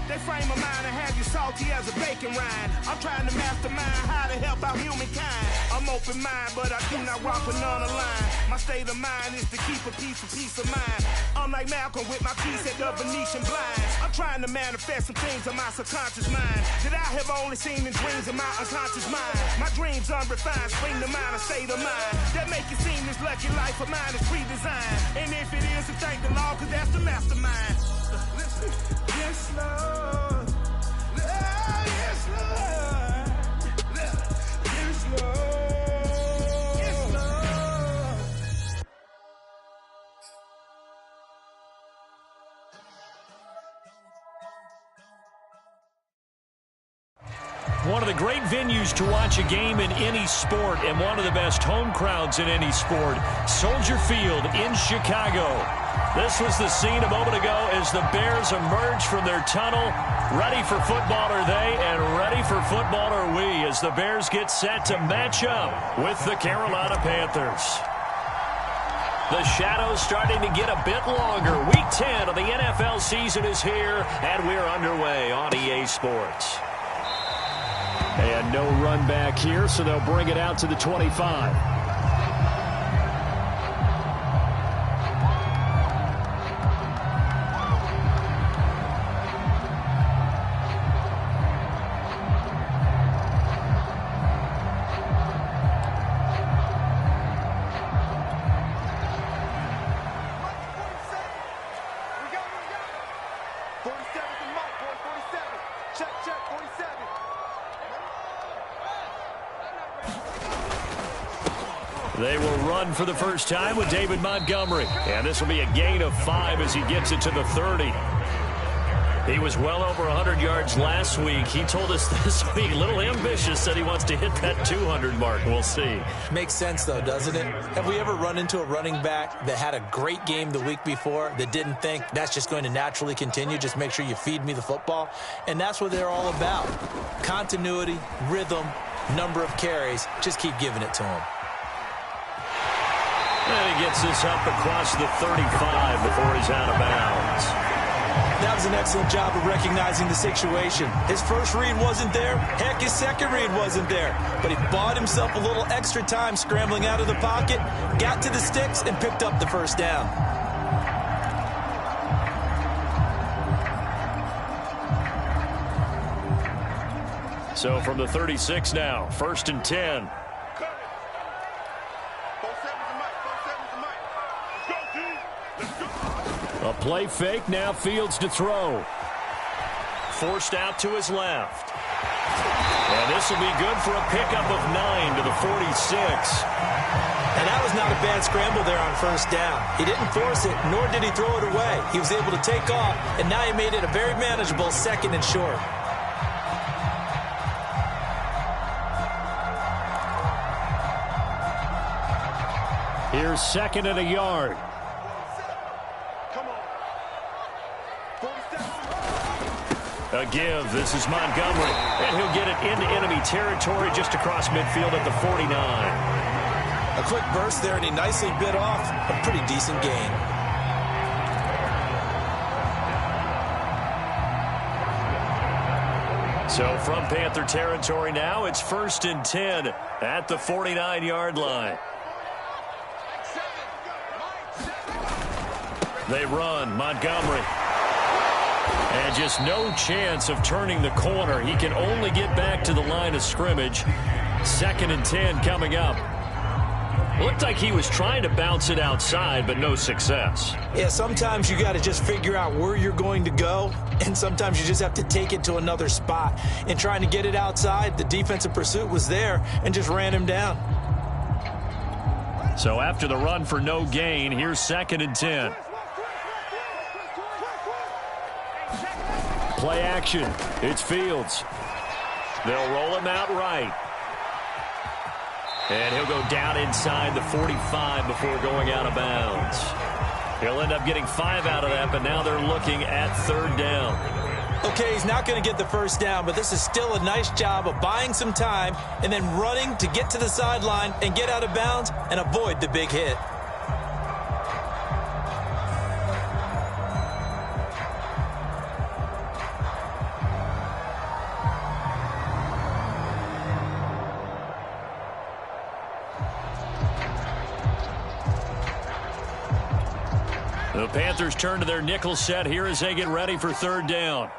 They frame a mind and have you salty as a bacon rind. I'm trying to mastermind how to help out humankind. I'm open mind, but I do not rock with none aligned. My state of mind is to keep a peace of mind. I'm like Malcolm with my piece at the Venetian blinds. I'm trying to manifest some things in my subconscious mind that I have only seen in dreams in my unconscious mind. My dreams unrefined, spring to mind, a state of mind that make it seem this lucky life of mine is pre-designed. And if it is, then thank the Lord, cause that's the mastermind. Listen. Yes, Lord. Yes, Lord. Yes, Lord. Yes, Lord. One of the great venues to watch a game in any sport and one of the best home crowds in any sport, Soldier Field in Chicago. This was the scene a moment ago as the Bears emerge from their tunnel. Ready for football are they, and ready for football are we as the Bears get set to match up with the Carolina Panthers. The shadows starting to get a bit longer. Week 10 of the NFL season is here, and we're underway on EA Sports. And no run back here, so they'll bring it out to the 25. They will run for the first time with David Montgomery. And this will be a gain of 5 as he gets it to the 30. He was well over 100 yards last week. He told us this week, a little ambitious, said he wants to hit that 200 mark. We'll see. Makes sense, though, doesn't it? Have we ever run into a running back that had a great game the week before that didn't think that's just going to naturally continue? Just make sure you feed me the football. And that's what they're all about. Continuity, rhythm, number of carries. Just keep giving it to him. And he gets this up across the 35 before he's out of bounds. That was an excellent job of recognizing the situation. His first read wasn't there. Heck, his second read wasn't there. But he bought himself a little extra time scrambling out of the pocket, got to the sticks, and picked up the first down. So from the 36 now, 1st and 10. A play fake, now Fields to throw. Forced out to his left. And this will be good for a pickup of 9 to the 46. And that was not a bad scramble there on first down. He didn't force it, nor did he throw it away. He was able to take off, and now he made it a very manageable 2nd and short. Here's 2nd and a yard. A give. This is Montgomery. And he'll get it into enemy territory just across midfield at the 49. A quick burst there, and he nicely bit off a pretty decent gain. So from Panther territory now, it's 1st and 10 at the 49-yard line. They run. Montgomery. And just no chance of turning the corner. He can only get back to the line of scrimmage. 2nd and 10 coming up. Looked like he was trying to bounce it outside, but no success. Yeah, sometimes you got to just figure out where you're going to go, and sometimes you just have to take it to another spot. And trying to get it outside, the defensive pursuit was there and just ran him down. So after the run for no gain, here's 2nd and 10. Play action. It's Fields. They'll roll him out right. And he'll go down inside the 45 before going out of bounds. He'll end up getting 5 out of that, but now they're looking at 3rd down. Okay, he's not going to get the first down, but this is still a nice job of buying some time and then running to get to the sideline and get out of bounds and avoid the big hit. The Panthers turn to their nickel set here as they get ready for third down.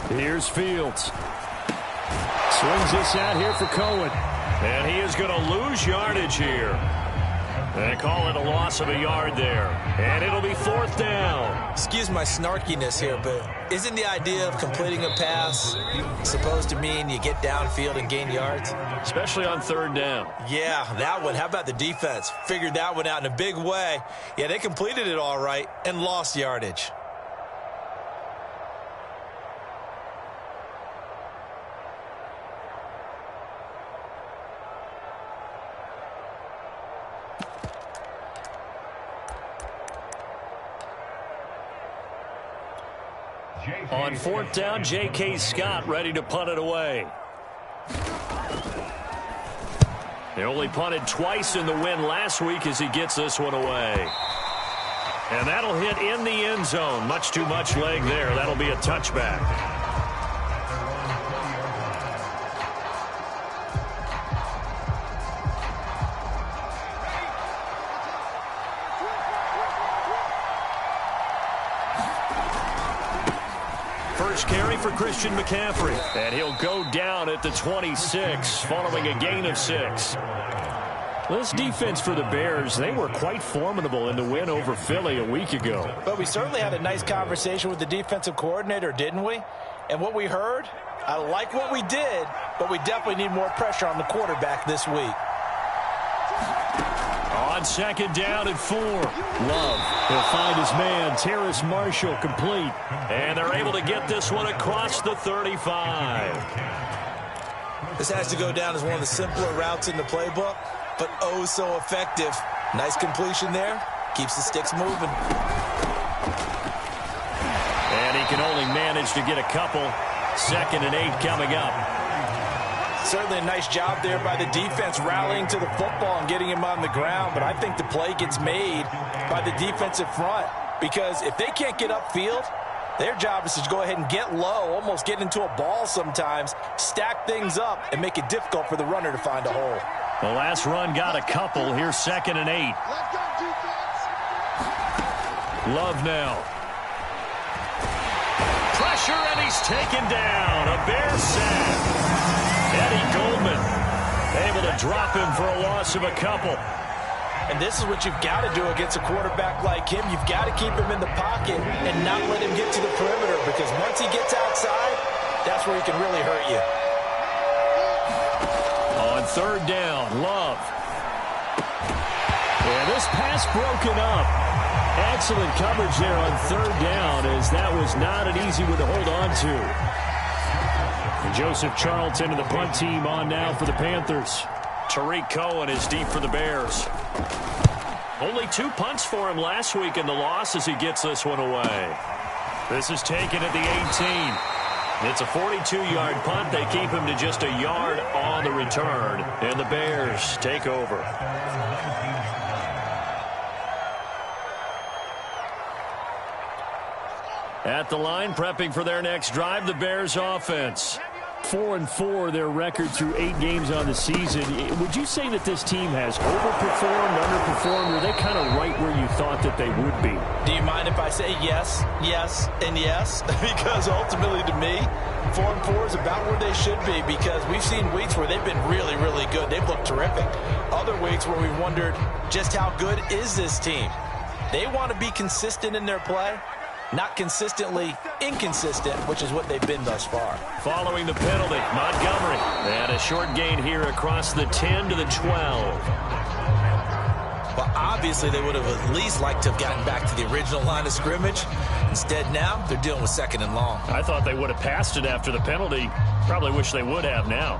Here's Fields. Swings this out here for Cohen. And he is going to lose yardage here. They call it a loss of a yard there. And it'll be fourth down. Excuse my snarkiness here, but isn't the idea of completing a pass supposed to mean you get downfield and gain yards? Especially on third down. Yeah, that one. How about the defense? Figured that one out in a big way. Yeah, they completed it all right and lost yardage. On fourth down, J.K. Scott ready to punt it away. They only punted twice in the win last week as he gets this one away. And that'll hit in the end zone. Much too much leg there. That'll be a touchback. First carry for Christian McCaffrey. And he'll go down at the 26 following a gain of 6. This defense for the Bears, they were quite formidable in the win over Philly a week ago. But we certainly had a nice conversation with the defensive coordinator, didn't we? And what we heard, I like what we did, but we definitely need more pressure on the quarterback this week. On second down and 4. Love. He'll find his man, Terrace Marshall, complete. And they're able to get this one across the 35. This has to go down as one of the simpler routes in the playbook, but oh so effective. Nice completion there. Keeps the sticks moving. And he can only manage to get a couple. 2nd and 8 coming up. Certainly a nice job there by the defense rallying to the football and getting him on the ground, but I think the play gets made by the defensive front because if they can't get upfield, their job is to go ahead and get low, almost get into a ball sometimes, stack things up, and make it difficult for the runner to find a hole. The last run got a couple. Here's 2nd and 8. Love now. Pressure, and he's taken down. A Bears sack. Eddie Goldman able to drop him for a loss of a couple. And this is what you've got to do against a quarterback like him. You've got to keep him in the pocket and not let him get to the perimeter because once he gets outside, that's where he can really hurt you. On third down, Love. And this pass broken up. Excellent coverage there on third down as that was not an easy one to hold on to. And Joseph Charlton and the punt team on now for the Panthers. Tariq Cohen is deep for the Bears. Only 2 punts for him last week in the loss as he gets this one away. This is taken at the 18. It's a 42-yard punt. They keep him to just a yard on the return. And the Bears take over. At the line, prepping for their next drive, the Bears offense. 4-4, their record through 8 games on the season. Would you say that this team has overperformed, underperformed, or are they kind of right where you thought that they would be? Do you mind if I say yes, yes, and yes? Because ultimately to me, 4-4 is about where they should be because we've seen weeks where they've been really, really good. They've looked terrific. Other weeks where we've wondered just how good is this team. They want to be consistent in their play. Not consistently inconsistent, which is what they've been thus far. Following the penalty, Montgomery. And a short gain here across the 10 to the 12. Well, obviously they would have at least liked to have gotten back to the original line of scrimmage. Instead now, they're dealing with 2nd and long. I thought they would have passed it after the penalty. Probably wish they would have now.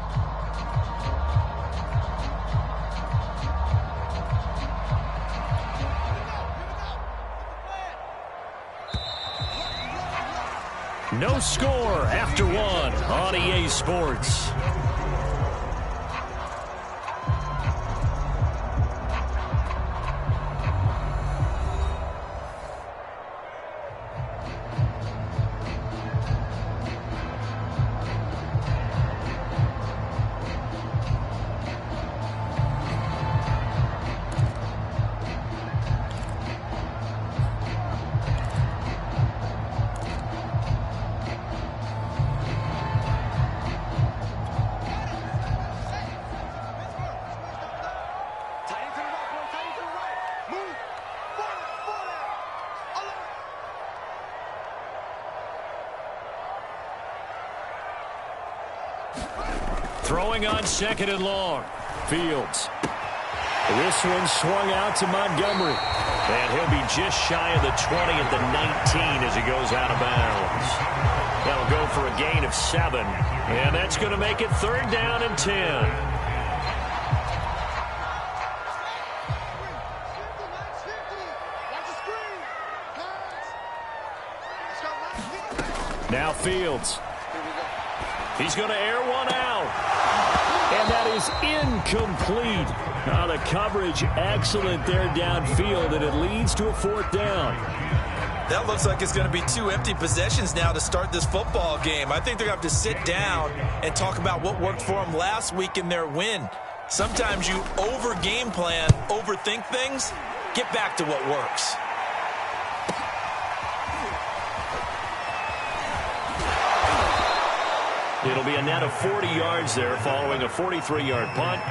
No score after 1 on EA Sports. Throwing on 2nd and long. Fields. This one swung out to Montgomery. And he'll be just shy of the 20 at the 19 as he goes out of bounds. That'll go for a gain of 7. And that's going to make it 3rd down and 10. Now Fields. He's going to air one out. And that is incomplete. The coverage excellent there downfield, and it leads to a 4th down. That looks like it's going to be 2 empty possessions now to start this football game. I think they're going to have to sit down and talk about what worked for them last week in their win. Sometimes you over-game plan, overthink things. Get back to what works. It'll be a net of 40 yards there following a 43-yard punt,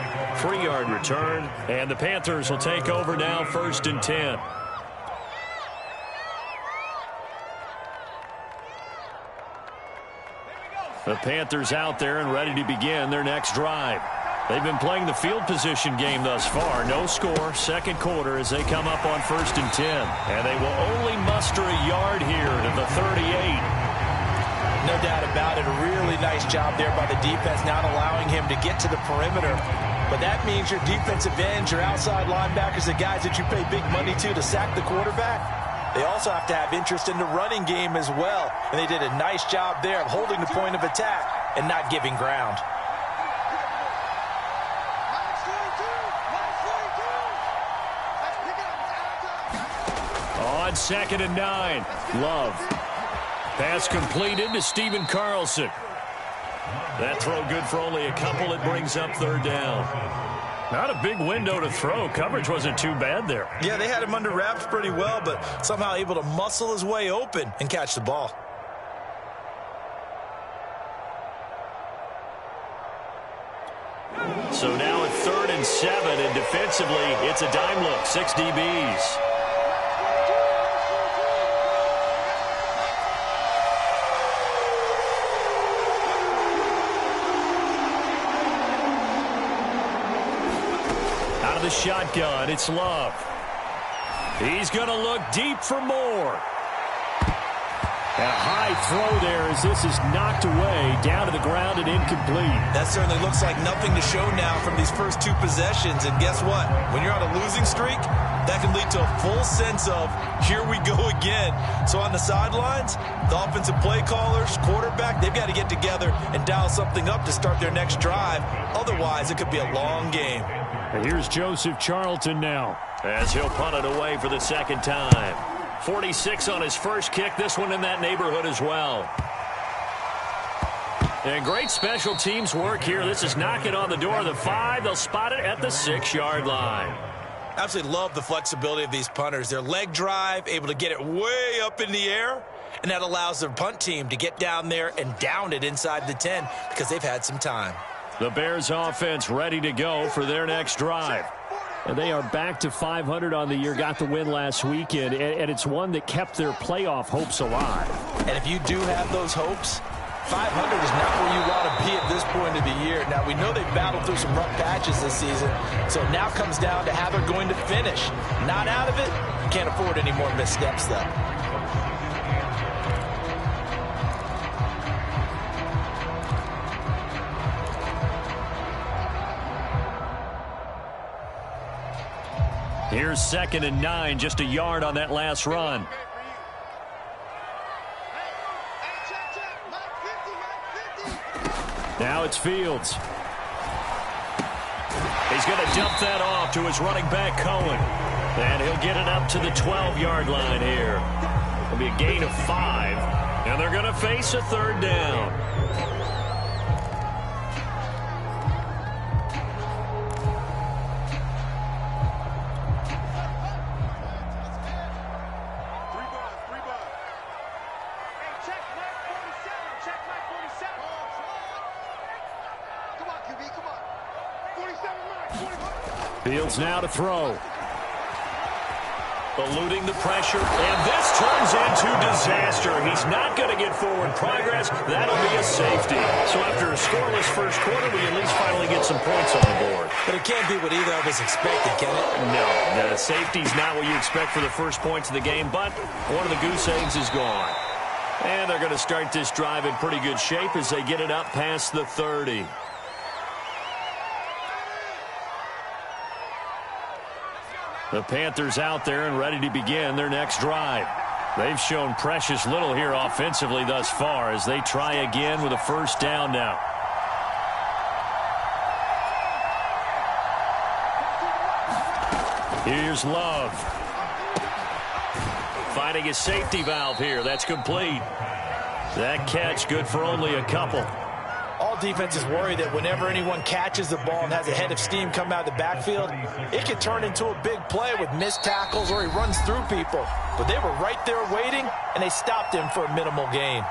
3-yard return, and the Panthers will take over now 1st and 10. The Panthers out there and ready to begin their next drive. They've been playing the field position game thus far. No score, 2nd quarter as they come up on 1st and 10. And they will only muster a yard here to the 38. No doubt about it. A really nice job there by the defense, not allowing him to get to the perimeter. But that means your defensive ends, your outside linebackers, the guys that you pay big money to sack the quarterback, they also have to have interest in the running game as well. And they did a nice job there of holding the point of attack and not giving ground. On 2nd and 9, Love. Pass completed to Stephen Carlson. That throw good for only a couple. It brings up 3rd down. Not a big window to throw. Coverage wasn't too bad there. Yeah, they had him under wraps pretty well, but somehow able to muscle his way open and catch the ball. So now at 3rd and 7, and defensively, it's a dime look. 6 DBs. The shotgun, it's Love. He's going to look deep for more. And a high throw there as this is knocked away, down to the ground and incomplete. That certainly looks like nothing to show now from these first 2 possessions. And guess what? When you're on a losing streak, that can lead to a full sense of, here we go again. So on the sidelines, the offensive play callers, quarterback, they've got to get together and dial something up to start their next drive. Otherwise, it could be a long game. And here's Joseph Charlton now, as he'll punt it away for the 2nd time. 46 on his first kick, this one in that neighborhood as well. And great special teams work here. This is knocking on the door of the 5. They'll spot it at the 6-yard line. Absolutely love the flexibility of these punters. Their leg drive, able to get it way up in the air, and that allows their punt team to get down there and down it inside the 10 because they've had some time. The Bears offense ready to go for their next drive. And they are back to 500 on the year, got the win last weekend, and it's one that kept their playoff hopes alive. And if you do have those hopes, 500 is not where you want to be at this point of the year. Now, we know they've battled through some rough patches this season, so it now comes down to how they're going to finish. Not out of it, can't afford any more missteps, though. Here's 2nd and 9, just a yard on that last run. Now it's Fields. He's going to dump that off to his running back, Cohen. And he'll get it up to the 12-yard line here. It'll be a gain of 5. And they're going to face a 3rd down. Fields now to throw. Eluding the pressure, and this turns into disaster. He's not going to get forward progress. That'll be a safety. So after a scoreless first quarter, we at least finally get some points on the board. But it can't be what either of us expected, can it? No, the safety's not what you expect for the first points of the game, but one of the goose eggs is gone. And they're going to start this drive in pretty good shape as they get it up past the 30. The Panthers out there and ready to begin their next drive. They've shown precious little here offensively thus far as they try again with a first down now. Here's Love. Finding a safety valve here. That's complete. That catch good for only a couple. All defenses worry that whenever anyone catches the ball and has a head of steam come out of the backfield, it can turn into a big play with missed tackles or he runs through people. But they were right there waiting, and they stopped him for a minimal gain.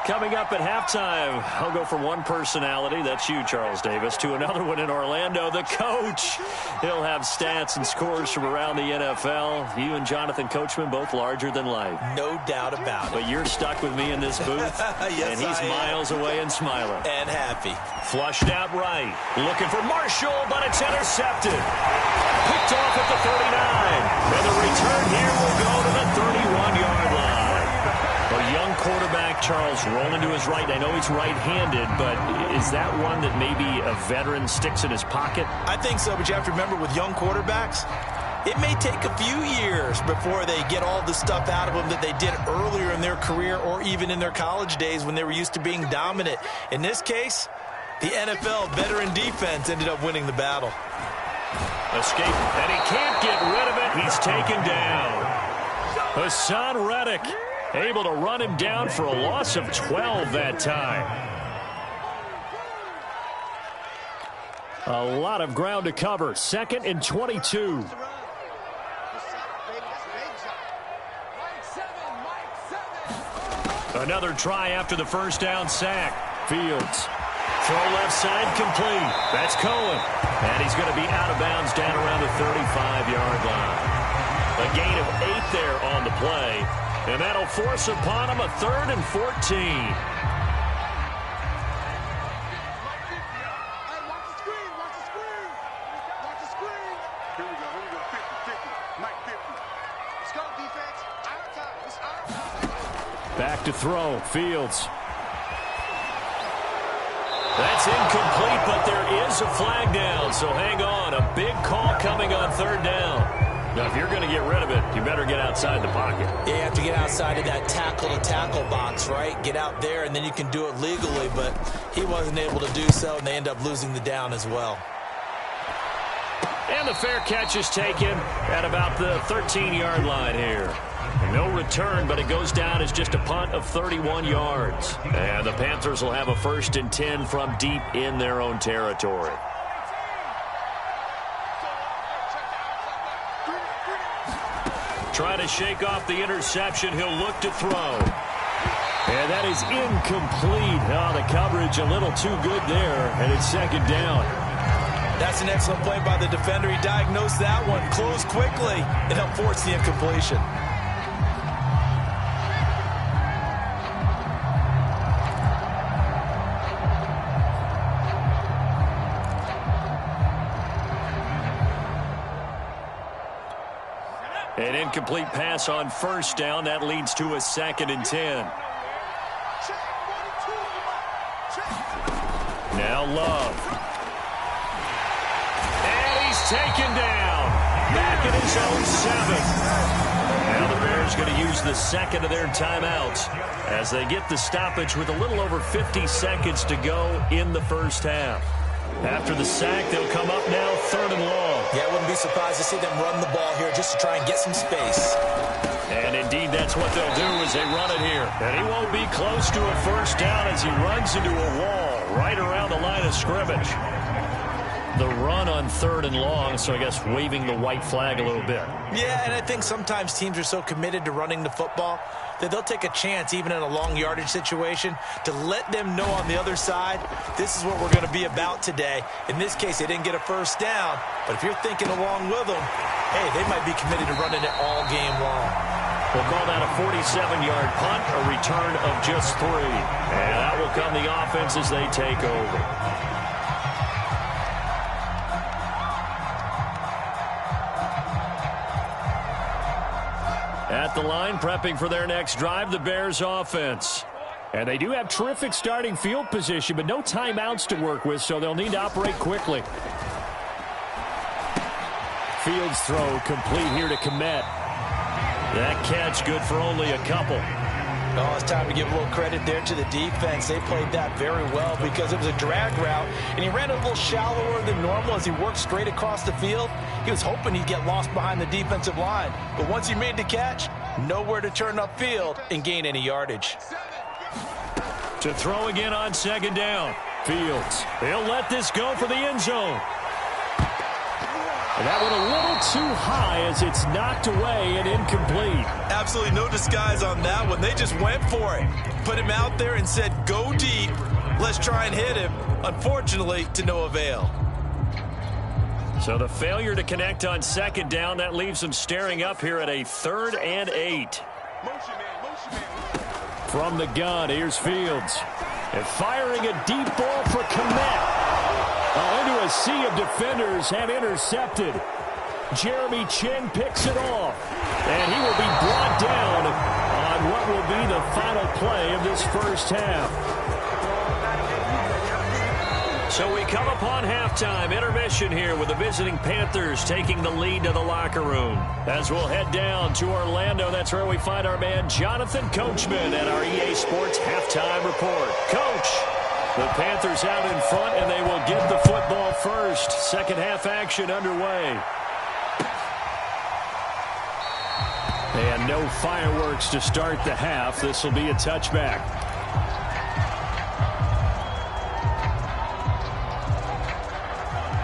Coming up at halftime, I'll go from one personality, that's you, Charles Davis, to another one in Orlando, the coach. He'll have stats and scores from around the NFL. You and Jonathan Coachman, both larger than life. No doubt about it. But you're stuck with me in this booth, yes, and he's miles away and smiling. And happy. Flushed out right. Looking for Marshall, but it's intercepted. Picked off at the 39. And the return here will go to the 31-yard line. A young quarterback, Charles, rolling to his right. I know he's right-handed, but is that one that maybe a veteran sticks in his pocket? I think so, but you have to remember with young quarterbacks, it may take a few years before they get all the stuff out of them that they did earlier in their career or even in their college days when they were used to being dominant. In this case, the NFL veteran defense ended up winning the battle. Escape, and he can't get rid of it. He's taken down. Hassan Reddick able to run him down for a loss of 12 that time. A lot of ground to cover. 2nd and 22. Another try after the first down sack. Fields. Throw left side complete. That's Cohen. And he's going to be out of bounds down around the 35-yard line. A gain of 8 there on the play. And that'll force upon him a 3rd and 14. Back to throw. Fields. That's incomplete, but there is a flag down, so hang on. A big call coming on 3rd down. Now, if you're going to get rid of it, you better get outside the pocket. Yeah, you have to get outside of that tackle-to-tackle box, right? Get out there, and then you can do it legally, but he wasn't able to do so, and they end up losing the down as well. And the fair catch is taken at about the 13-yard line here. No return, but it goes down as just a punt of 31 yards. And the Panthers will have a 1st and 10 from deep in their own territory. Trying to shake off the interception. He'll look to throw. And that is incomplete. Oh, the coverage a little too good there, and it's 2nd down. That's an excellent play by the defender. He diagnosed that one, closed quickly, and helped force the incompletion. An incomplete pass on 1st down. That leads to a 2nd and 10. Now Love. And he's taken down. Back in his own 7. Now the Bears going to use the 2nd of their timeouts as they get the stoppage with a little over 50 seconds to go in the first half. After the sack, they'll come up now 3rd and long. Yeah, I wouldn't be surprised to see them run the ball here just to try and get some space. And indeed, that's what they'll do as they run it here. And he won't be close to a 1st down as he runs into a wall right around the line of scrimmage. the run on 3rd and long, so I guess waving the white flag a little bit. Yeah, and I think sometimes teams are so committed to running the football that they'll take a chance, even in a long yardage situation, to let them know on the other side, this is what we're going to be about today. In this case, they didn't get a first down, but if you're thinking along with them, hey, they might be committed to running it all game long. We'll call that a 47-yard punt, a return of just 3. And that will come the offense as they take over. At the line, prepping for their next drive, the Bears offense. And they do have terrific starting field position, but no timeouts to work with, so they'll need to operate quickly. Fields throw complete here to Kmet. That catch good for only a couple. Oh, it's time to give a little credit there to the defense. They played that very well because it was a drag route, and he ran a little shallower than normal as he worked straight across the field. He was hoping he'd get lost behind the defensive line, but once he made the catch, nowhere to turn upfield and gain any yardage. To throw again on 2nd down. Fields. He'll let this go for the end zone. And that went a little too high as it's knocked away and incomplete. Absolutely no disguise on that one. They just went for it. Put him out there and said, go deep. Let's try and hit him. Unfortunately, to no avail. So the failure to connect on 2nd down, that leaves them staring up here at a 3rd and 8. From the gun, here's Fields. And firing a deep ball for Kmet. Into a sea of defenders and intercepted. Jeremy Chinn picks it off. And he will be brought down on what will be the final play of this first half. So we come upon halftime, intermission here with the visiting Panthers taking the lead to the locker room. As we'll head down to Orlando, that's where we find our man Jonathan Coachman at our EA Sports Halftime Report. Coach, the Panthers out in front, and they will get the football first. Second half action underway. And no fireworks to start the half. This will be a touchback.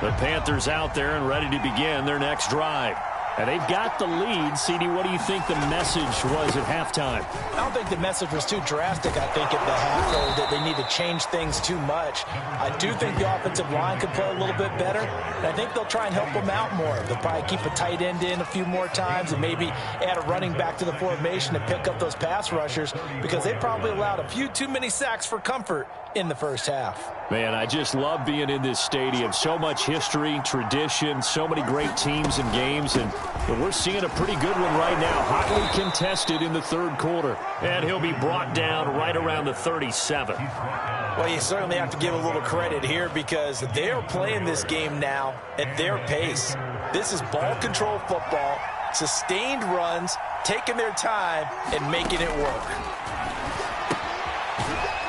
The Panthers out there and ready to begin their next drive. And they've got the lead. CD, what do you think the message was at halftime? I don't think the message was too drastic, I think, at the half, though, that they need to change things too much. I do think the offensive line could play a little bit better, and I think they'll try and help them out more. They'll probably keep a tight end in a few more times and maybe add a running back to the formation to pick up those pass rushers because they probably allowed a few too many sacks for comfort in the first half. Man, I just love being in this stadium. So much history, tradition, so many great teams and games, and we're seeing a pretty good one right now. Hotly contested in the 3rd quarter. And he'll be brought down right around the 37. Well, you certainly have to give a little credit here because they're playing this game now at their pace. This is ball control football, sustained runs, taking their time, and making it work.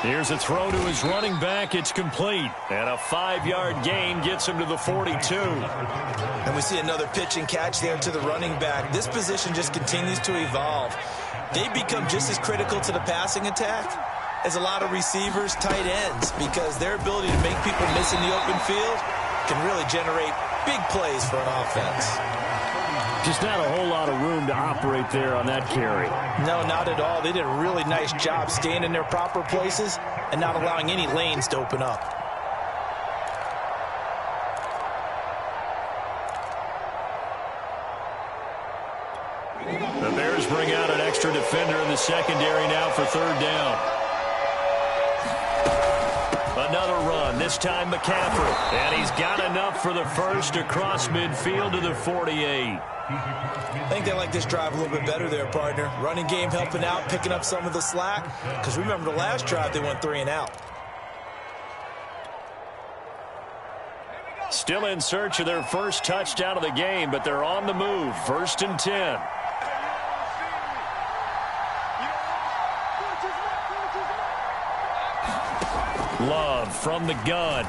Here's a throw to his running back. It's complete. And a 5-yard gain gets him to the 42. And we see another pitch and catch there to the running back. This position just continues to evolve. They become just as critical to the passing attack as a lot of receivers, tight ends, because their ability to make people miss in the open field can really generate big plays for an offense. Just not a whole lot of room to operate there on that carry. No, not at all. They did a really nice job staying in their proper places and not allowing any lanes to open up. The Bears bring out an extra defender in the secondary now for 3rd down. Another run, this time McCaffrey. And he's got enough for the first across midfield to the 48. I think they like this drive a little bit better there, partner. Running game helping out, picking up some of the slack. Because remember the last drive, they went 3 and out. Still in search of their first touchdown of the game, but they're on the move. 1st and 10. Love from the gun.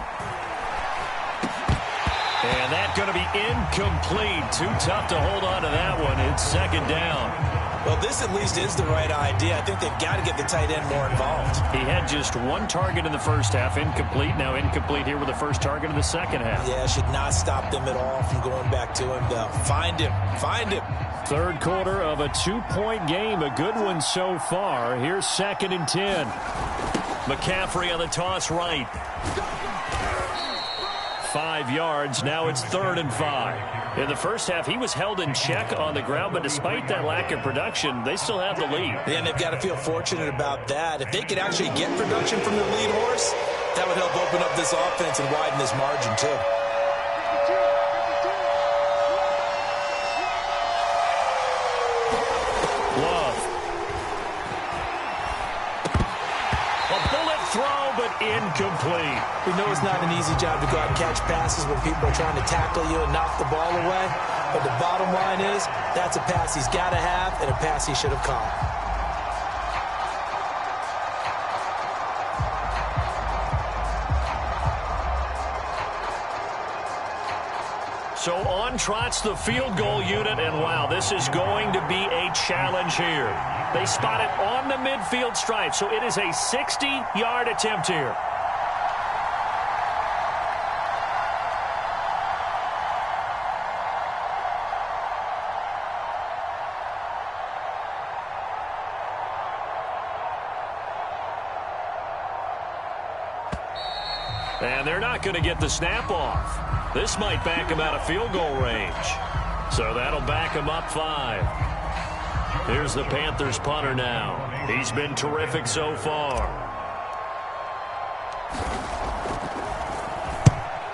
And that's going to be incomplete. Too tough to hold on to that one. It's 2nd down. Well, this at least is the right idea. I think they've got to get the tight end more involved. He had just one target in the first half, incomplete. Now incomplete here with the first target in the second half. Yeah, should not stop them at all from going back to him, though. Find him. Find him. Third quarter of a 2-point game. A good one so far. Here's 2nd and 10. McCaffrey on the toss right. 5 yards. Now it's 3rd and 5. In the first half, he was held in check on the ground, but despite that lack of production, they still have the lead. Yeah, and they've got to feel fortunate about that. If they could actually get production from the lead horse, that would help open up this offense and widen this margin, too. Incomplete. We know it's not an easy job to go out and catch passes when people are trying to tackle you and knock the ball away. But the bottom line is, that's a pass he's got to have and a pass he should have caught. So on trots the field goal unit, and wow, this is going to be a challenge here. They spot it on the midfield stripe, so it is a 60-yard attempt here. And they're not going to get the snap off. This might back him out of field goal range. So that'll back him up 5. Here's the Panthers punter now. He's been terrific so far.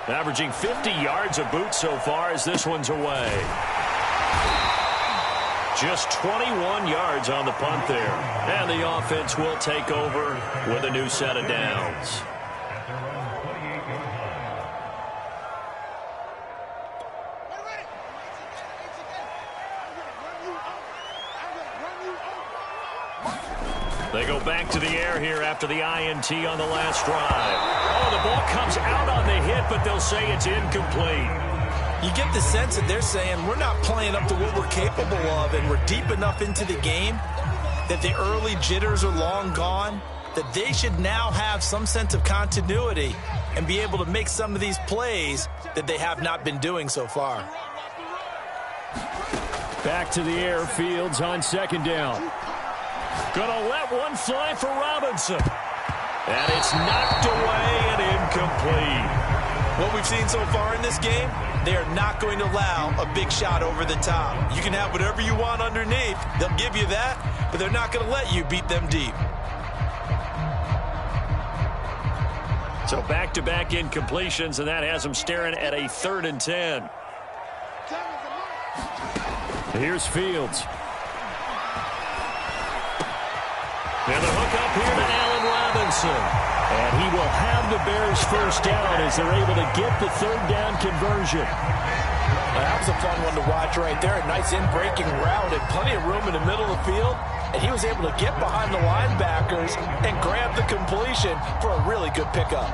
Averaging 50 yards a boot so far as this one's away. Just 21 yards on the punt there. And the offense will take over with a new set of downs. They go back to the air here after the INT on the last drive. Oh, the ball comes out on the hit, but they'll say it's incomplete. You get the sense that they're saying we're not playing up to what we're capable of, and we're deep enough into the game that the early jitters are long gone, that they should now have some sense of continuity and be able to make some of these plays that they have not been doing so far. Back to the air, Fields on 2nd down. Gonna let one fly for Robinson. And it's knocked away and incomplete. What we've seen so far in this game, they are not going to allow a big shot over the top. You can have whatever you want underneath. They'll give you that, but they're not going to let you beat them deep. So back-to-back incompletions, and that has them staring at a 3rd and 10. Here's Fields. And the hook up here to Allen Robinson. And he will have the Bears first down as they're able to get the 3rd down conversion. That was a fun one to watch right there. A nice in-breaking route and plenty of room in the middle of the field. And he was able to get behind the linebackers and grab the completion for a really good pickup.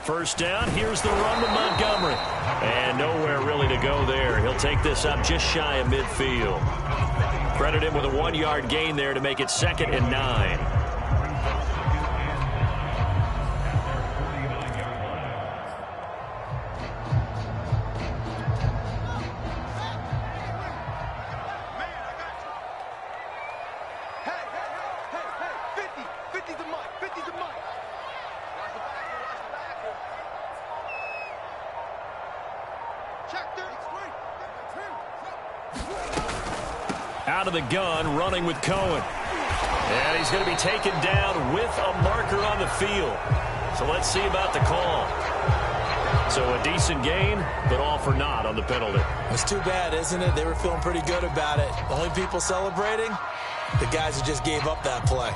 First down, here's the run to Montgomery. And nowhere really to go there. He'll take this up just shy of midfield. Credit him with a 1-yard gain there to make it 2nd and 9. Out of the gun, running with Cohen. And he's going to be taken down with a marker on the field. So let's see about the call. So a decent gain, but all for naught on the penalty. It's too bad, isn't it? They were feeling pretty good about it. The only people celebrating, the guys who just gave up that play.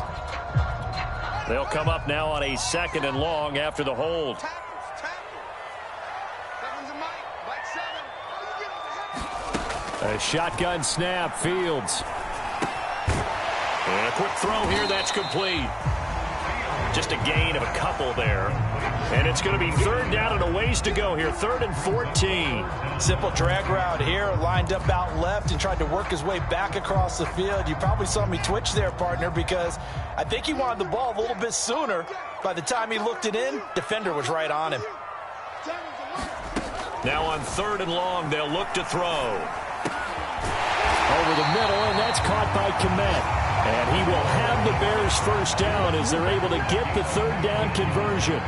They'll come up now on a 2nd and long after the hold. A shotgun snap, Fields. And a quick throw here, that's complete. Just a gain of a couple there. And it's going to be third down and a ways to go here. 3rd and 14. Simple drag route here. Lined up out left and tried to work his way back across the field. You probably saw me twitch there, partner, because I think he wanted the ball a little bit sooner. By the time he looked it in, defender was right on him. Now on 3rd and long, they'll look to throw. Over the middle, and that's caught by Kmet. And he will have the Bears first down as they're able to get the 3rd down conversion.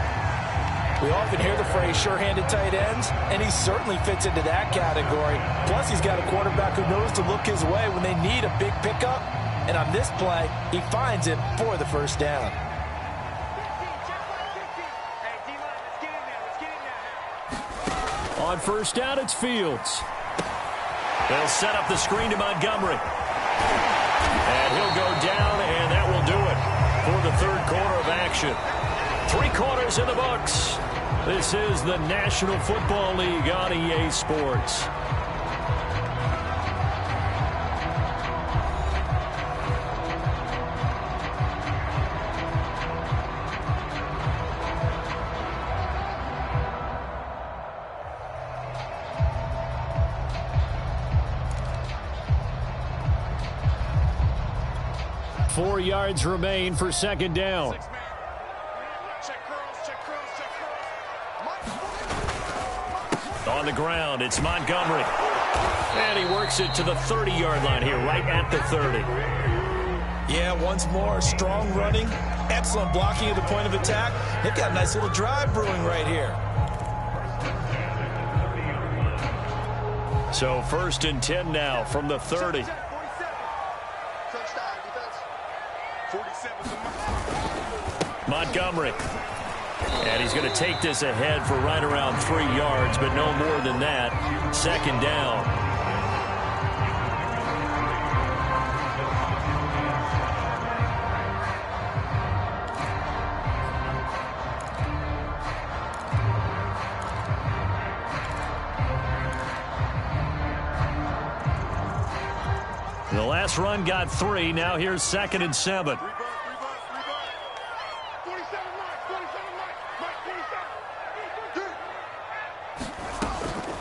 We often hear the phrase sure-handed tight ends, and he certainly fits into that category. Plus, he's got a quarterback who knows to look his way when they need a big pickup. And on this play, he finds it for the first down. On first down, it's Fields. They'll set up the screen to Montgomery. And he'll go down, and that will do it for the 3rd quarter of action. 3 quarters in the books. This is the National Football League on EA Sports. Four yards remain for 2nd down. On the ground, it's Montgomery. And he works it to the 30-yard line here, right at the 30. Yeah, once more, strong running, excellent blocking at the point of attack. They've got a nice little drive brewing right here. So 1st and 10 now from the 30. Montgomery. And he's going to take this ahead for right around 3 yards, but no more than that. 2nd down. The last run got 3. Now here's 2nd and 7.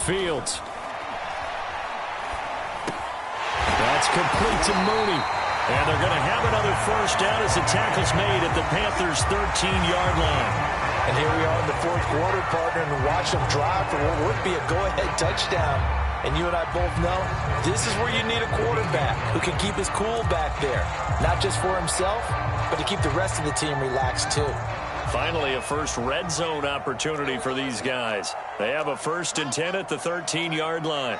Fields. That's complete to Mooney. And they're going to have another first down as the tackle's made at the Panthers' 13-yard line. And here we are in the 4th quarter, partner, and watch them drive for what would be a go-ahead touchdown. And you and I both know this is where you need a quarterback who can keep his cool back there. Not just for himself, but to keep the rest of the team relaxed too. Finally, a first red zone opportunity for these guys. They have a 1st and 10 at the 13-yard line.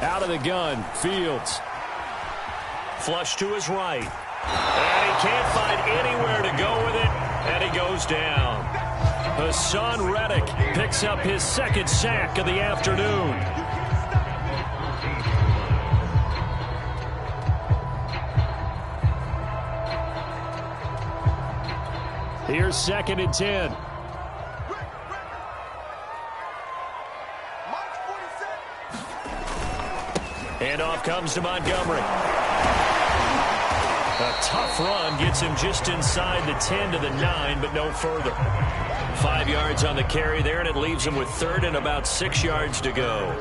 Out of the gun, Fields. Flush to his right. And he can't find anywhere to go with it, and he goes down. Hassan Reddick picks up his 2nd sack of the afternoon. Here's 2nd and 10. Handoff comes to Montgomery. A tough run gets him just inside the 10 to the 9, but no further. 5 yards on the carry there, and it leaves him with 3rd and about 6 yards to go.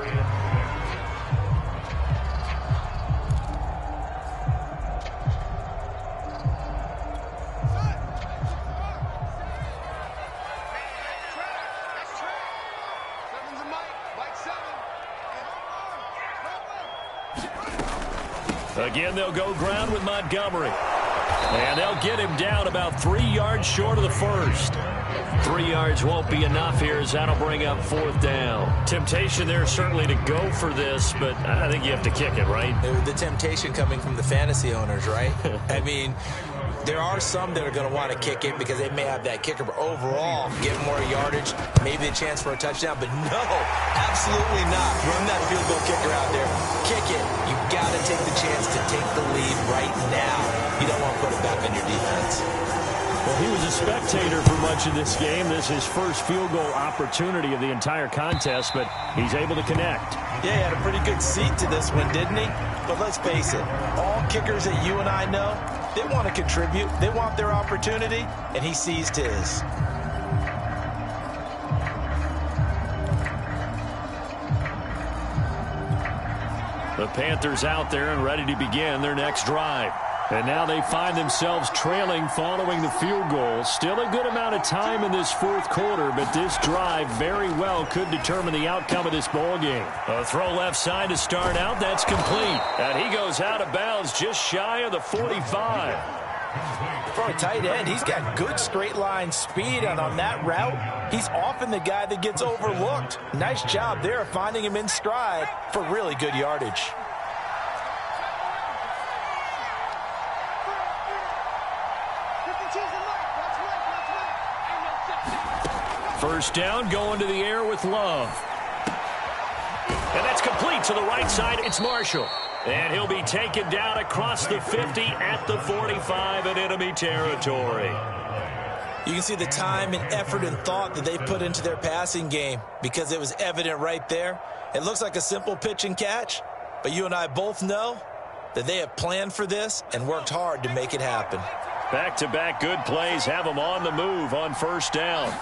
Again, they'll go ground with Montgomery. And they'll get him down about 3 yards short of the 1st. 3 yards won't be enough here as that'll bring up 4th down. Temptation there certainly to go for this, but I think you have to kick it, right? The temptation coming from the fantasy owners, right? I mean, there are some that are going to want to kick it because they may have that kicker, but overall, get more yardage, maybe a chance for a touchdown, but no, absolutely not. Run that field goal kicker out there. Kick it. You've got to take the chance to take the lead right now. You don't want to put it back on your defense. Well, he was a spectator for much of this game. This is his first field goal opportunity of the entire contest, but he's able to connect. Yeah, he had a pretty good seat to this one, didn't he? But let's face it, all kickers that you and I know, they want to contribute. They want their opportunity, and he seized his. The Panthers out there and ready to begin their next drive. And now they find themselves trailing following the field goal. Still a good amount of time in this fourth quarter, but this drive very well could determine the outcome of this ball game. A throw left side to start out. That's complete. And he goes out of bounds just shy of the 45. For a tight end, he's got good straight line speed, and on that route, he's often the guy that gets overlooked. Nice job there finding him in stride for really good yardage. First down, going to the air with Love. And that's complete to the right side. It's Marshall. And he'll be taken down across the 50 at the 45 in enemy territory. You can see the time and effort and thought that they put into their passing game because it was evident right there. It looks like a simple pitch and catch, but you and I both know that they have planned for this and worked hard to make it happen. Back-to-back good plays have them on the move on first down.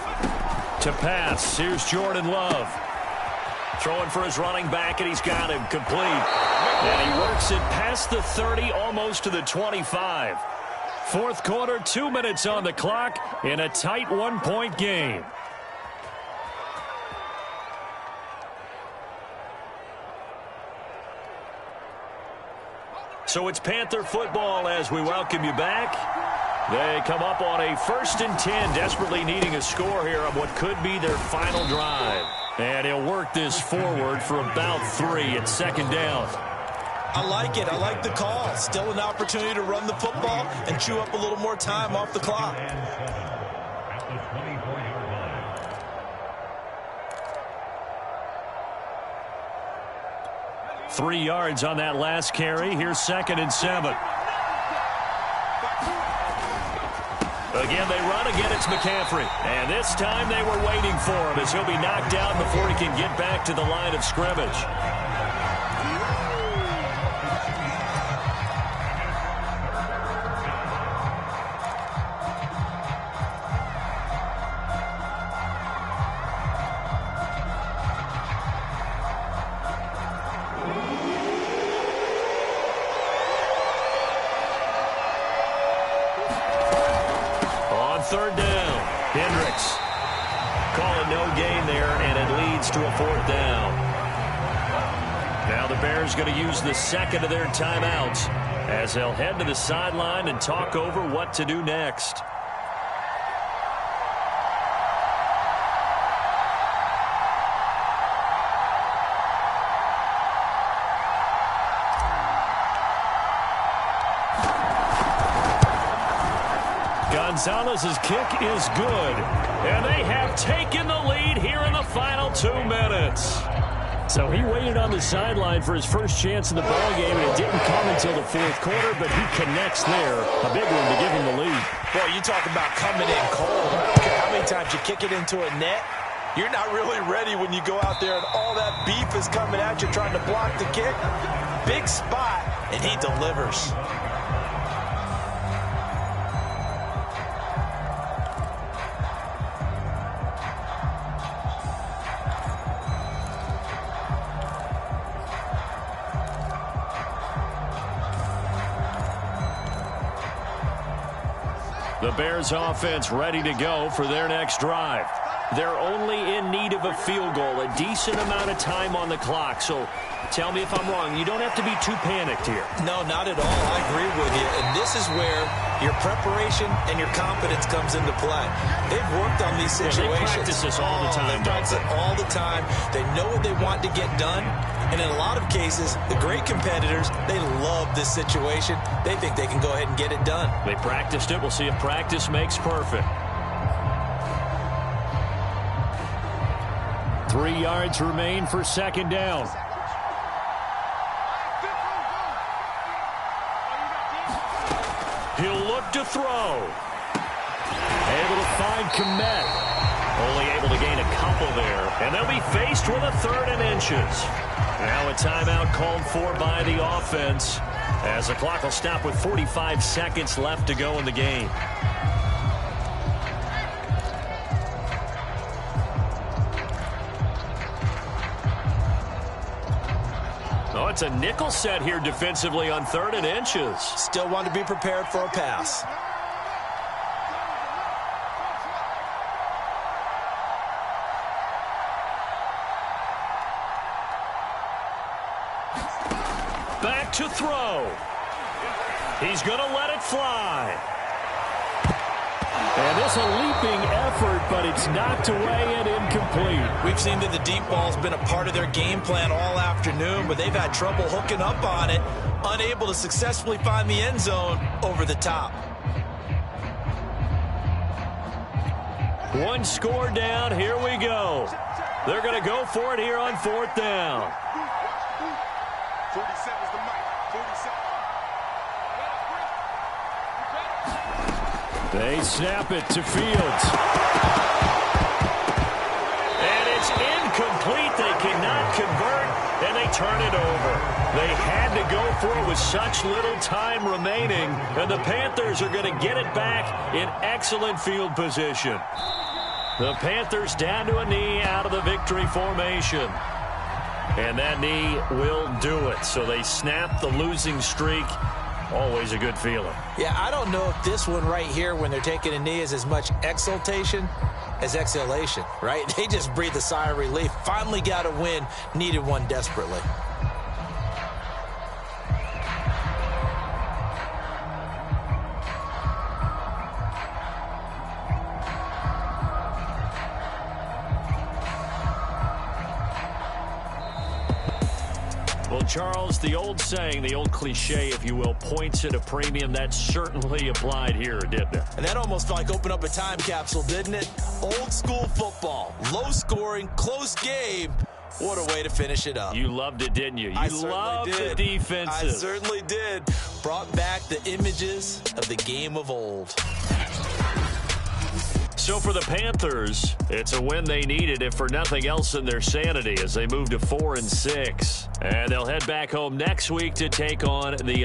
To pass, here's Jordan Love. Throwing for his running back, and he's got him complete. And he works it past the 30, almost to the 25. Fourth quarter, 2 minutes on the clock in a tight one-point game. So it's Panther football as we welcome you back. They come up on a 1st and 10, desperately needing a score here on what could be their final drive. And he'll work this forward for about 3 at second down. I like it. I like the call. Still an opportunity to run the football and chew up a little more time off the clock. Three yards on that last carry. Here's 2nd and 7. Again, they run. Again, it's McCaffrey. And this time they were waiting for him as he'll be knocked down before he can get back to the line of scrimmage. Third down. Hendricks. Call it no gain there, and it leads to a 4th down. Now the Bears going to use the second of their timeouts as they'll head to the sideline and talk over what to do next. Gonzalez's kick is good, and they have taken the lead here in the final 2 minutes. So he waited on the sideline for his first chance in the ball game, and it didn't come until the fourth quarter, but he connects there. A big one to give him the lead. Boy, you talk about coming in cold. I don't care how many times you kick it into a net. You're not really ready when you go out there and all that beef is coming at you trying to block the kick. Big spot, and he delivers. The Bears offense ready to go for their next drive. They're only in need of a field goal, a decent amount of time on the clock. So tell me if I'm wrong. You don't have to be too panicked here. No, not at all. I agree with you. And this is where your preparation and your confidence comes into play. They've worked on these situations. Yeah, they practice this all the time. They practice it all the time. They know what they want to get done. And in a lot of cases, the great competitors, they love this situation. They think they can go ahead and get it done. They practiced it. We'll see if practice makes perfect. 3 yards remain for second down. He'll look to throw. Able to find Kmet. Only able to gain a couple there. And they'll be faced with a 3rd and inches. Now a timeout called for by the offense, as the clock will stop with 45 seconds left to go in the game. Oh, it's a nickel set here defensively on 3rd and inches. Still want to be prepared for a pass. Back to throw. He's going to let it fly. And this a leaping effort, but it's knocked away and incomplete. We've seen that the deep ball's been a part of their game plan all afternoon, but they've had trouble hooking up on it, unable to successfully find the end zone over the top. One score down. Here we go. They're going to go for it here on 4th down. 47's the mic. 47. They snap it to Fields. And it's incomplete. They cannot convert, and they turn it over. They had to go for it with such little time remaining, and the Panthers are going to get it back in excellent field position. The Panthers down to a knee out of the victory formation. And that knee will do it. So they snap the losing streak. Always a good feeling. Yeah, I don't know if this one right here, when they're taking a knee, is as much exultation as exhalation, right? They just breathe a sigh of relief. Finally got a win, needed one desperately. Well, Charles, the old saying, the old cliche, if you will, points at a premium, that certainly applied here, didn't it? And that almost felt like opened up a time capsule, didn't it? Old school football, low scoring, close game. What a way to finish it up. You loved it, didn't you? You loved the defenses. I certainly did. Brought back the images of the game of old. So for the Panthers, it's a win they needed, if for nothing else in their sanity, as they move to 4-6. And they'll head back home next week to take on the